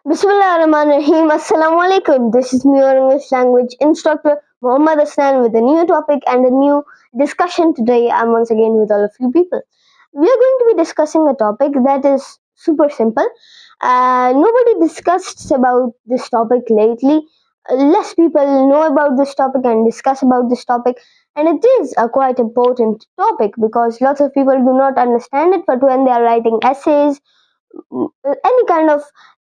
Bismillahirrahmanirrahim. Assalamu alaikum. This is me, your English language instructor, Muhammad Hasnain, with a new topic and a new discussion today. I'm once again with all of you people. We are going to be discussing a topic that is super simple. Nobody discussed about this topic lately. Less people know about this topic and discuss about this topic. And it is a quite important topic because lots of people do not understand it, but when they are writing essays, any kind of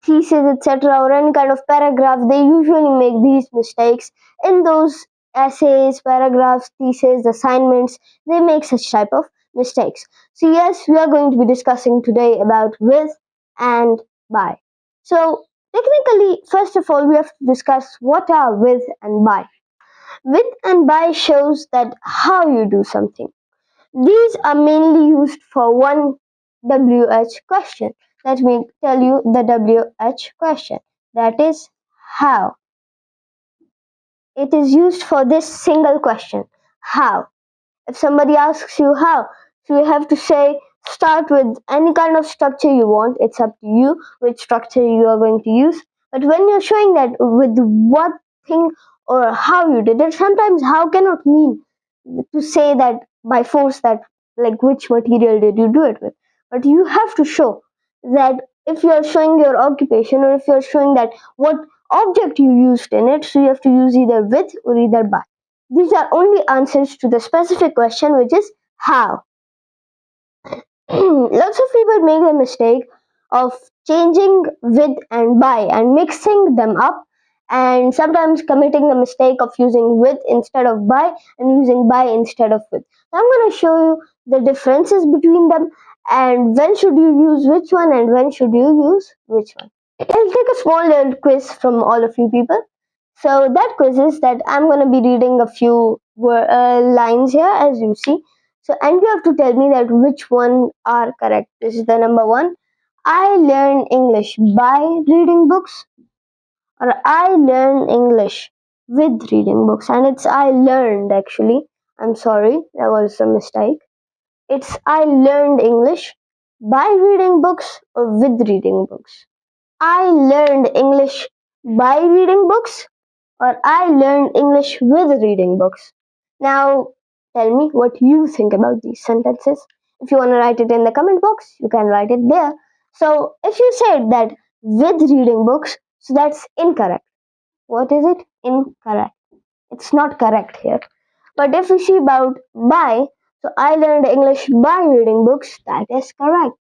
thesis, etc., or any kind of paragraph, they usually make these mistakes in those essays, paragraphs, theses, assignments. They make such type of mistakes. So yes, we are going to be discussing today about with and by. So technically, first of all, we have to discuss what are with and by. With and by shows that how you do something. These are mainly used for one WH question. Let me tell you the WH question. That is how. It is used for this single question. How. If somebody asks you how, so you have to say start with any kind of structure you want. It's up to you which structure you are going to use. But when you're showing that with what thing or how you did it, sometimes how cannot mean to say that by force that like which material did you do it with. But you have to show that if you are showing your occupation or if you are showing that what object you used in it, so you have to use either with or either by. These are only answers to the specific question, which is how. Lots of people make the mistake of changing with and by and mixing them up, and sometimes committing the mistake of using with instead of by and using by instead of with. So I'm going to show you the differences between them and when should you use which one and when should you use which one. I'll take a small little quiz from all of you people. So that quiz is that I'm going to be reading a few lines here as you see. So, and you have to tell me that which one are correct. This is the number one. I learn English by reading books, or I learn English with reading books. And it's I learned actually. I'm sorry, that was a mistake. It's I learned English by reading books or with reading books. I learned English by reading books, or I learned English with reading books. Now, tell me what you think about these sentences. If you want to write it in the comment box, you can write it there. So, if you said that with reading books, so that's incorrect. What is it? Incorrect. It's not correct here. But if we see about by, so I learned English by reading books, that is correct.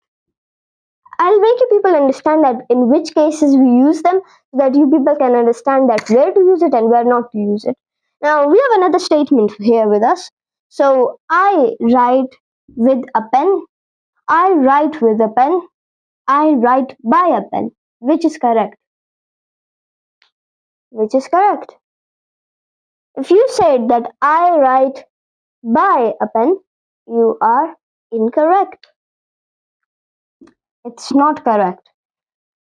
I'll make you people understand that in which cases we use them so that you people can understand that where to use it and where not to use it. Now we have another statement here with us. So I write with a pen, I write with a pen, I write by a pen. Which is correct? Which is correct? If you said that I write by a pen, you are incorrect. It's not correct.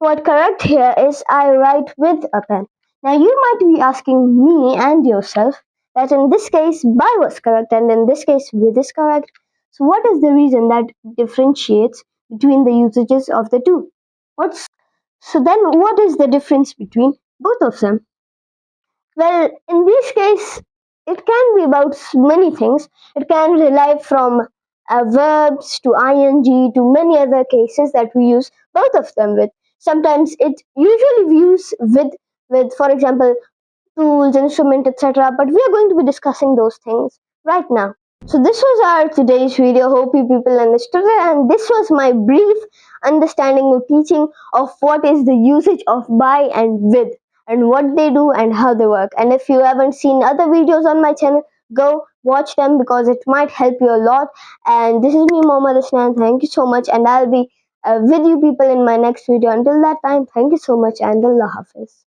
What correct here is I write with a pen. Now you might be asking me and yourself that in this case by was correct and in this case with is correct. So what is the reason that differentiates between the usages of the two? So then what is the difference between both of them? Well, in this case, it can be about many things. It can rely from verbs to ing to many other cases that we use both of them with. Sometimes it usually we use with for example tools, instrument, etc. But we are going to be discussing those things right now. So this was our today's video. Hope you people understood it, and this was my brief understanding or teaching of what is the usage of by and with, and what they do and how they work. And if you haven't seen other videos on my channel, go watch them because it might help you a lot. And this is me, Muhammad Hasnain. Thank you so much, and I'll be with you people in my next video. Until that time, thank you so much, and Allah Hafiz.